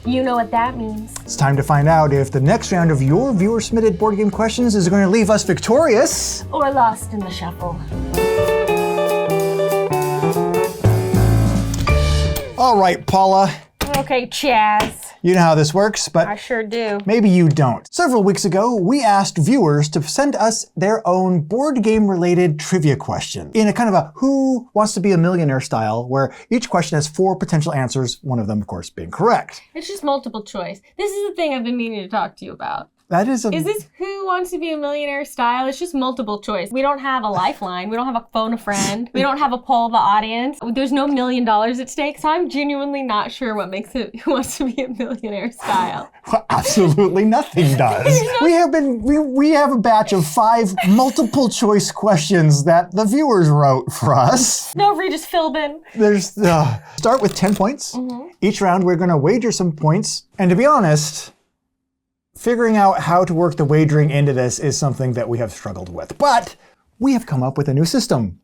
You know what that means. It's time to find out if the next round of your viewer-submitted board game questions is going to leave us victorious or lost in the shuffle. All right, Paula. Okay, Chaz. You know how this works, but I sure do. maybe you don't. Several weeks ago, we asked viewers to send us their own board game-related trivia question in a kind of a Who Wants to Be a Millionaire style, where each question has 4 potential answers, one of them, of course, being correct. It's just multiple choice. This is the thing I've been meaning to talk to you about. That is Is this Who Wants to Be a Millionaire style? It's just multiple choice. We don't have a lifeline. We don't have a phone a friend. We don't have a poll of the audience. There's no $1 million at stake, so I'm genuinely not sure what makes it Who Wants to Be a Millionaire style. Well, absolutely nothing does. We have a batch of 5 multiple choice questions that the viewers wrote for us. No, Regis Philbin. There's start with 10 points. Mm-hmm. Each round we're going to wager some points, and to be honest, figuring out how to work the wagering into this is something that we have struggled with. But we have come up with a new system.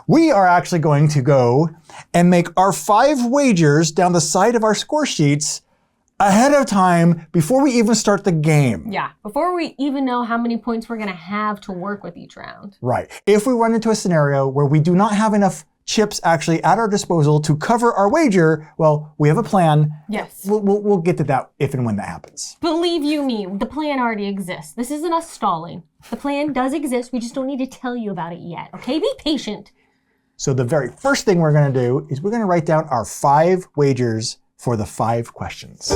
We are actually going to go and make our 5 wagers down the side of our score sheets ahead of time before we even start the game. Yeah, before we even know how many points we're going to have to work with each round. Right. If we run into a scenario where we do not have enough chips actually at our disposal to cover our wager, well, we have a plan. Yes. We'll get to that if and when that happens. Believe you me, the plan already exists. This isn't us stalling. The plan does exist. We just don't need to tell you about it yet. Okay? Be patient. So the very first thing we're going to do is we're going to write down our 5 wagers for the 5 questions.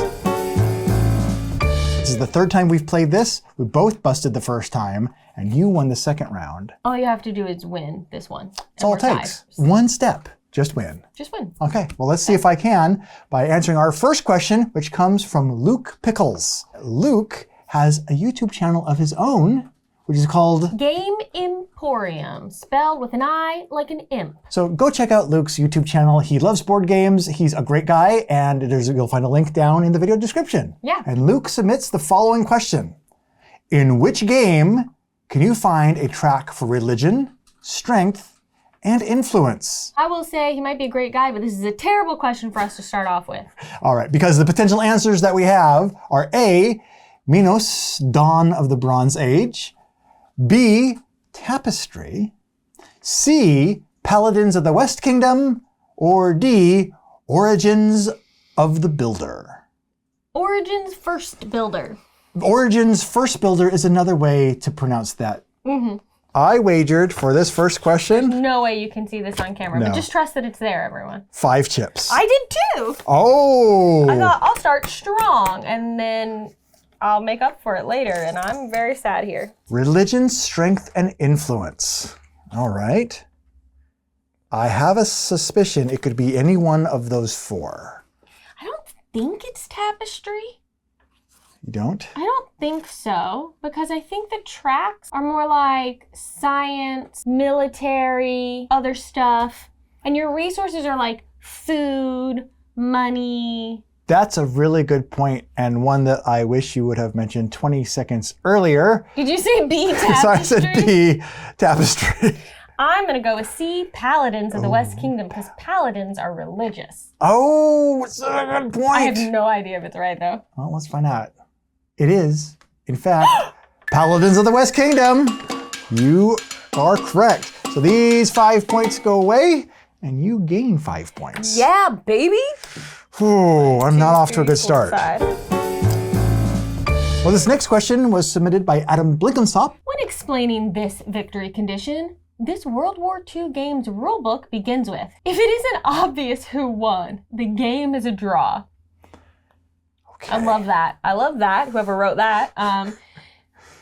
This is the 3rd time we've played this. We both busted the first time, and you won the second round. All you have to do is win this one. That's all it takes. One step. Just win. Just win. Okay, well, let's see if I can by answering our first question, which comes from Luke Pickles. Luke has a YouTube channel of his own, which is called Game Emporium, spelled with an I like an imp. So go check out Luke's YouTube channel. He loves board games. He's a great guy, and you'll find a link down in the video description. Yeah. And Luke submits the following question. In which game can you find a track for religion, strength, and influence? I will say he might be a great guy, but this is a terrible question for us to start off with. All right, because the potential answers that we have are A, Minos, Dawn of the Bronze Age, B, Tapestry, C, Paladins of the West Kingdom, or D, Origins of the Builder. Origins First Builder. Origins First Builder is another way to pronounce that. Mm-hmm. I wagered for this first question. There's no way you can see this on camera, but just trust that it's there, everyone. 5 chips. I did too. Oh! I thought I'll start strong and then I'll make up for it later, and I'm very sad here. Religion, strength, and influence. All right. I have a suspicion it could be any one of those 4. I don't think it's Tapestry. You don't? I don't think so, because I think the tracks are more like science, military, other stuff, and your resources are like food, money. That's a really good point, and one that I wish you would have mentioned 20 seconds earlier. Did you say B, Tapestry? So I said B, Tapestry. I'm going to go with C, Paladins of the West Kingdom, because Paladins are religious. Oh, it's a good point. I have no idea if it's right, though. Well, let's find out. It is, in fact, Paladins of the West Kingdom. You are correct. So these 5 points go away, and you gain 5 points. Yeah, baby. Ooh, I'm not off to a good start. Well, this next question was submitted by Adam Blinkensop. When explaining this victory condition, this World War II game's rulebook begins with, if it isn't obvious who won, the game is a draw. Okay. I love that. I love that, whoever wrote that.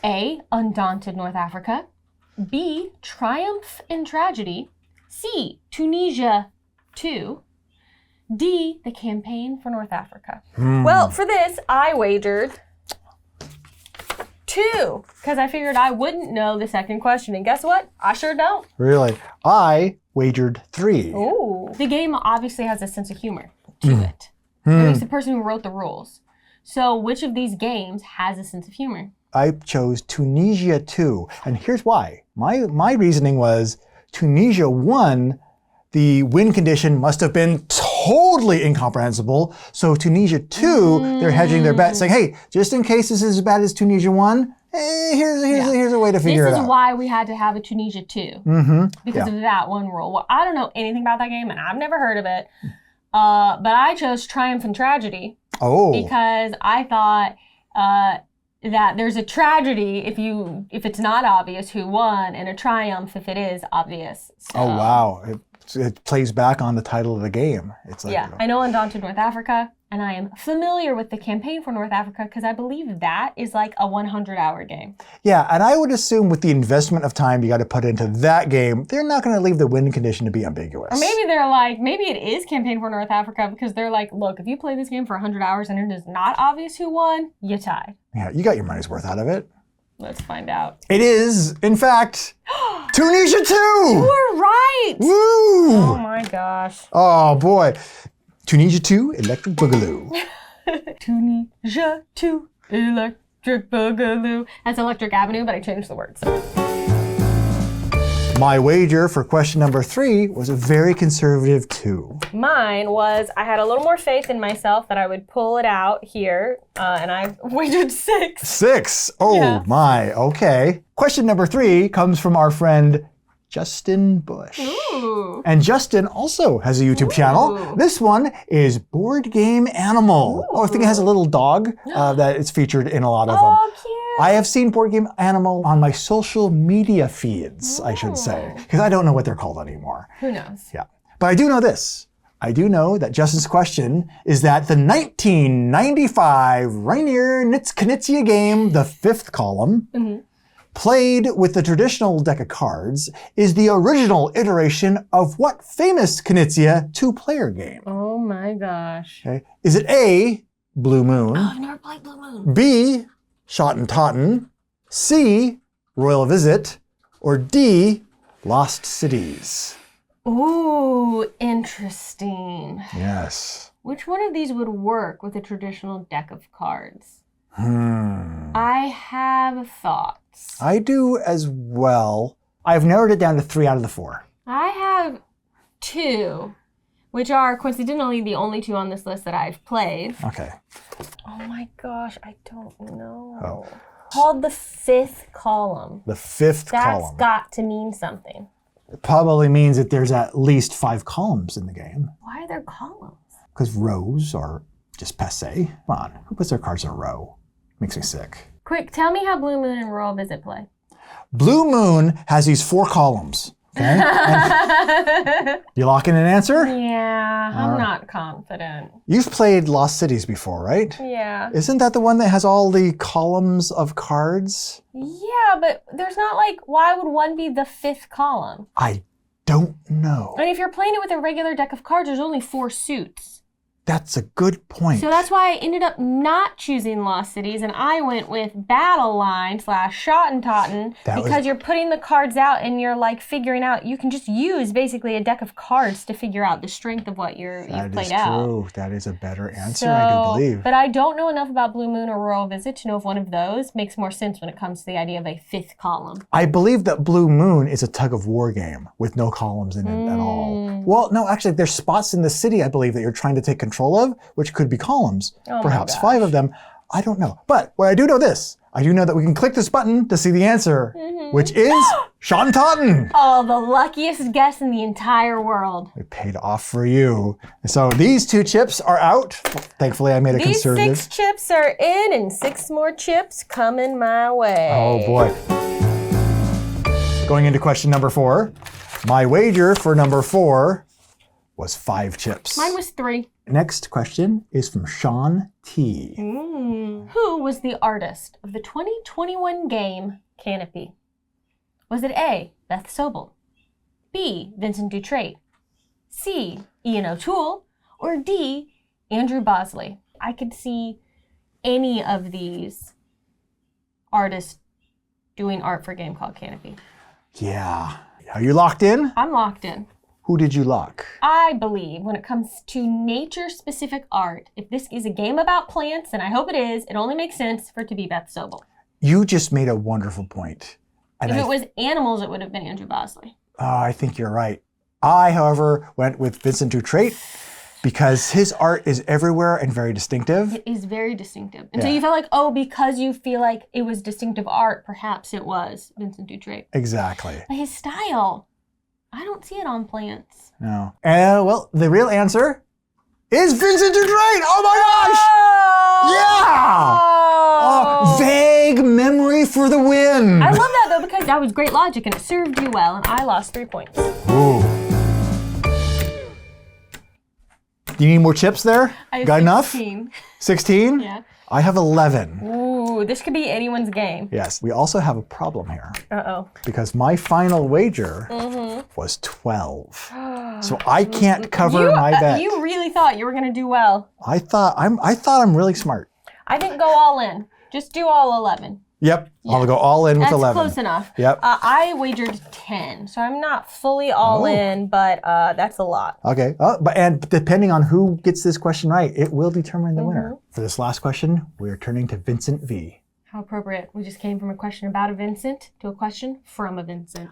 A, Undaunted North Africa. B, Triumph in Tragedy. C, Tunisia 2. D, the campaign for North Africa. Well, for this, I wagered 2, because I figured I wouldn't know the second question. And guess what? I sure don't. Really? I wagered 3. Ooh. The game obviously has a sense of humor to it. At least the person who wrote the rules. So which of these games has a sense of humor? I chose Tunisia 2. And here's why. My reasoning was Tunisia 1, the win condition must have been totally incomprehensible. So Tunisia 2, they're hedging their bet, saying, hey, just in case this is as bad as Tunisia 1, here's a way to figure it out. This is why we had to have a Tunisia 2. Because of that one rule. Well, I don't know anything about that game, and I've never heard of it. But I chose Triumph and Tragedy. Oh. Because I thought that there's a tragedy if it's not obvious who won, and a triumph if it is obvious. So. Oh, wow. It plays back on the title of the game. It's like, I know Undaunted North Africa, and I am familiar with the campaign for North Africa because I believe that is like a 100-hour game. Yeah, and I would assume with the investment of time you got to put into that game, they're not going to leave the win condition to be ambiguous. Or maybe they're like, maybe it is campaign for North Africa because they're like, look, if you play this game for 100 hours and it is not obvious who won, you tied. Yeah, you got your money's worth out of it. Let's find out. It is, in fact, Tunisia 2! You were right! Woo! Oh my gosh. Oh boy. Tunisia 2, Electric Boogaloo. Tunisia 2, Electric Boogaloo. That's Electric Avenue, but I changed the words. My wager for question number 3 was a very conservative 2. Mine was, I had a little more faith in myself that I would pull it out here, and I wagered 6. 6? Oh Yeah. my, okay. Question number 3 comes from our friend Justin Bush. Ooh. And Justin also has a YouTube channel. This one is Board Game Animal. Oh, I think it has a little dog that is featured in a lot of them. Oh, cute. I have seen Board Game Animal on my social media feeds, I should say, because I don't know what they're called anymore. Who knows? Yeah. But I do know this. I do know that Justin's question is that the 1995 Rainier Knizia game, the 5th column, played with the traditional deck of cards, is the original iteration of what famous Knizia 2-player game? Oh my gosh. Okay. Is it A, Blue Moon, Oh, I've never played Blue Moon. B, Schottentotten, C, Royal Visit, or D, Lost Cities? Ooh, interesting. Yes. Which one of these would work with a traditional deck of cards? I have thoughts. I do as well. I've narrowed it down to 3 out of the 4. I have 2, which are coincidentally the only 2 on this list that I've played. Okay. Oh my gosh, I don't know. Oh. Called the 5th column. The 5th column. That's got to mean something. It probably means that there's at least 5 columns in the game. Why are there columns? Because rows are just passé. Come on, who puts their cards in a row? Makes me sick. Quick, tell me how Blue Moon and Royal Visit play. Blue Moon has these 4 columns. Okay? You lock in an answer? Yeah, I'm not confident. You've played Lost Cities before, right? Yeah. Isn't that the one that has all the columns of cards? Yeah, but there's not like, why would one be the 5th column? I don't know. And if you're playing it with a regular deck of cards, there's only 4 suits. That's a good point. So that's why I ended up not choosing Lost Cities, and I went with Battle Line / Schottentotten because you're putting the cards out and you're like figuring out, you can just use basically a deck of cards to figure out the strength of what you've played out. That is true. That is a better answer, I do believe. But I don't know enough about Blue Moon or Royal Visit to know if one of those makes more sense when it comes to the idea of a 5th column. I believe that Blue Moon is a tug of war game with no columns in it at all. Well, no, actually, there's spots in the city, I believe, that you're trying to take control of, which could be columns. Perhaps 5 of them. I don't know. But what I do know this. I do know that we can click this button to see the answer, which is Schottentotten. Oh, the luckiest guess in the entire world. It paid off for you. So these 2 chips are out. Thankfully, I made a conservative. These 6 chips are in and 6 more chips coming my way. Oh boy. Going into question number 4. My wager for number 4 was 5 chips. Mine was 3. Next question is from Sean T. Who was the artist of the 2021 game Canopy? Was it A, Beth Sobel, B, Vincent Dutrait, C, Ian O'Toole, or D, Andrew Bosley? I could see any of these artists doing art for a game called Canopy. Yeah. Are you locked in? I'm locked in. Who did you lock? I believe when it comes to nature-specific art, if this is a game about plants, and I hope it is, it only makes sense for it to be Beth Sobel. You just made a wonderful point. And if it was animals, it would have been Andrew Bosley. I think you're right. I, however, went with Vincent Dutrait. Because his art is everywhere and very distinctive. It is very distinctive. And so you felt like, oh, because you feel like it was distinctive art, perhaps it was Vincent Dutrait. Exactly. But his style, I don't see it on plants. No. Well, the real answer is Vincent Dutrait. Oh my gosh! Yeah! Oh. Vague memory for the win. I love that though because that was great logic and it served you well and I lost 3 points. Ooh. Do you need more chips there? I have Got 16. enough? 16? Yeah. I have 11. Ooh, this could be anyone's game. Yes. We also have a problem here. Uh-oh. Because my final wager was 12. So I can't cover my bet. You really thought you were going to do well. I thought I'm really smart. I think go all in. Just do all 11. Yep. I'll go all in with 11. That's close enough. Yep. I wagered 10, so I'm not fully all in, but that's a lot. Okay. And depending on who gets this question right, it will determine the winner. For this last question, we are turning to Vincent V. How appropriate. We just came from a question about a Vincent to a question from a Vincent.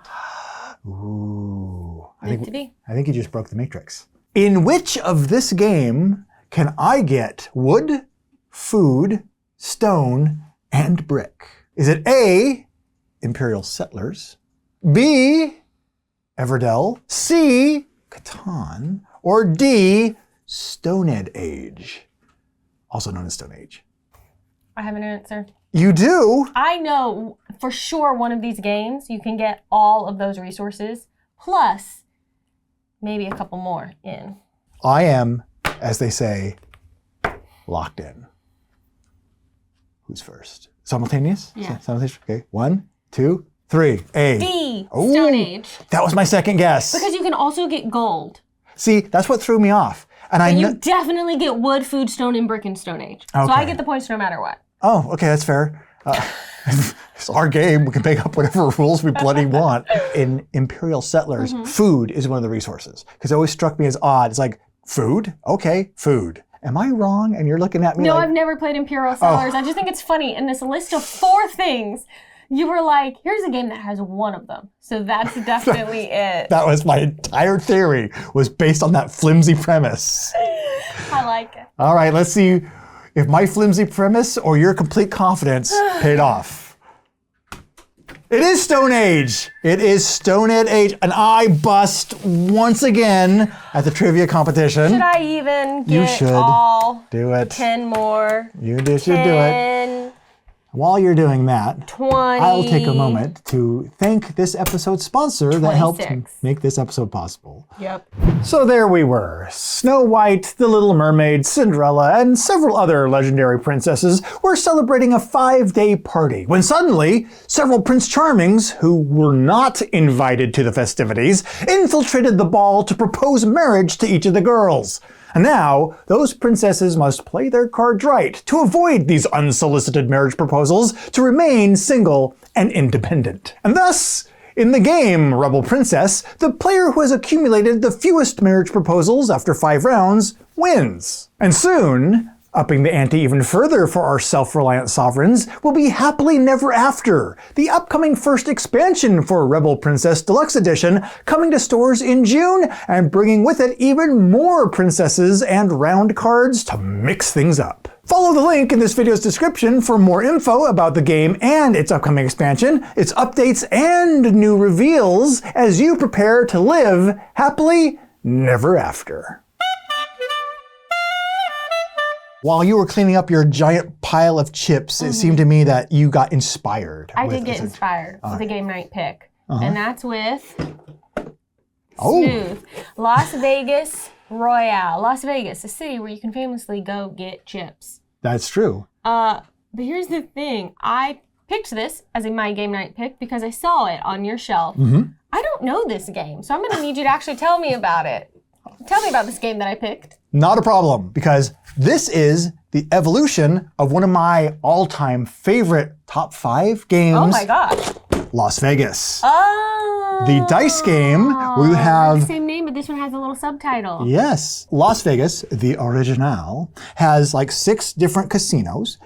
Ooh. I think you just broke the matrix. In which of this game can I get wood, food, stone, and brick? Is it A, Imperial Settlers, B, Everdell, C, Catan, or D, Stone Age, also known as Stone Age? I have an answer. You do? I know for sure one of these games you can get all of those resources, plus maybe a couple more in. I am, as they say, locked in. Who's first? Simultaneous? Yeah. Simultaneous? Okay. 1, 2, 3. A. D, Ooh, Stone Age. That was my second guess. Because you can also get gold. See, that's what threw me off. And But you definitely get wood, food, stone, and brick in Stone Age. So I get the points no matter what. Oh, okay, that's fair. It's our game. We can make up whatever rules we bloody want. In Imperial Settlers, food is one of the resources. Because it always struck me as odd. It's like, food? Okay, food. Am I wrong? And you're looking at me No, like... I've never played Imperial Settlers. I just think it's funny. In this list of 4 things, you were like, here's a game that has one of them. So that's definitely it. That was my entire theory, was based on that flimsy premise. I like it. All right, let's see if my flimsy premise or your complete confidence paid off. It is Stone Age. It is Stone Age, and I bust once again at the trivia competition. Should I even get You should. all Do it. 10 more? You should do it. 10, While you're doing that, 20. I'll take a moment to thank this episode's sponsor that helped 26. make this episode possible. Yep. So there we were. Snow White, the Little Mermaid, Cinderella, and several other legendary princesses were celebrating a 5-day party when suddenly several Prince Charmings, who were not invited to the festivities, infiltrated the ball to propose marriage to each of the girls. And now, those princesses must play their cards right to avoid these unsolicited marriage proposals to remain single and independent. And thus, in the game Rebel Princess, the player who has accumulated the fewest marriage proposals after 5 rounds wins. And soon, upping the ante even further for our self-reliant sovereigns, will be Happily Never After, the upcoming first expansion for Rebel Princess Deluxe Edition, coming to stores in June and bringing with it even more princesses and round cards to mix things up. Follow the link in this video's description for more info about the game and its upcoming expansion, its updates and new reveals as you prepare to live happily never after. While you were cleaning up your giant pile of chips, it seemed to me that you got inspired. I did get inspired with a game night pick. And that's with Smooth. Las Vegas Royale. Las Vegas, a city where you can famously go get chips. That's true. But here's the thing. I picked this as a my game night pick because I saw it on your shelf. I don't know this game, so I'm going to need you to actually tell me about it. Tell me about this game that I picked. Not a problem, because this is the evolution of one of my all-time favorite top 5 games. Oh my gosh. Las Vegas. Oh. The dice game, we have... The same name, but this one has a little subtitle. Yes. Las Vegas, the original, has like 6 different casinos,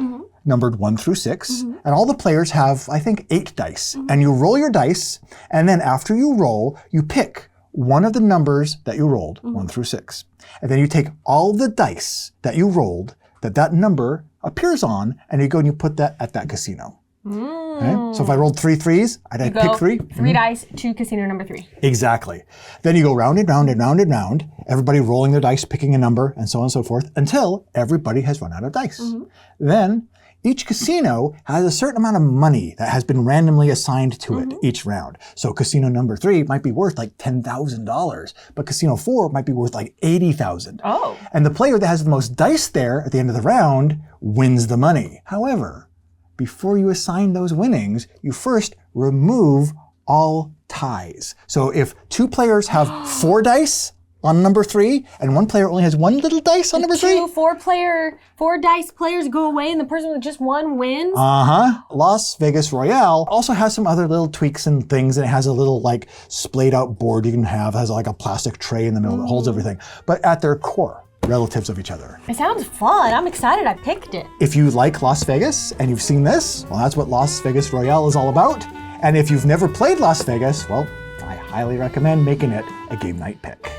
numbered 1 through 6, and all the players have, I think, 8 dice. And you roll your dice, and then after you roll, you pick one of the numbers that you rolled, 1 through 6. And then you take all the dice that you rolled that number appears on, and you go and you put that at that casino. Okay? So if I rolled 3 3s, I'd pick 3. 3 dice to casino number 3. Exactly. Then you go round and round and round and round, everybody rolling their dice, picking a number, and so on and so forth, until everybody has run out of dice. Then each casino has a certain amount of money that has been randomly assigned to it each round. So casino number 3 might be worth like $10,000, but casino 4 might be worth like $80,000. Oh. And the player that has the most dice there at the end of the round wins the money. However, before you assign those winnings, you first remove all ties. So if 2 players have 4 dice on number 3, and 1 player only has 1 little dice on number 3. 4 dice players go away, and the person with just 1 wins. Las Vegas Royale also has some other little tweaks and things, and it has a little like splayed out board you can have, has like a plastic tray in the middle that holds everything. But at their core, relatives of each other. It sounds fun. I'm excited I picked it. If you like Las Vegas and you've seen this, well, that's what Las Vegas Royale is all about. And if you've never played Las Vegas, well, I highly recommend making it a game night pick.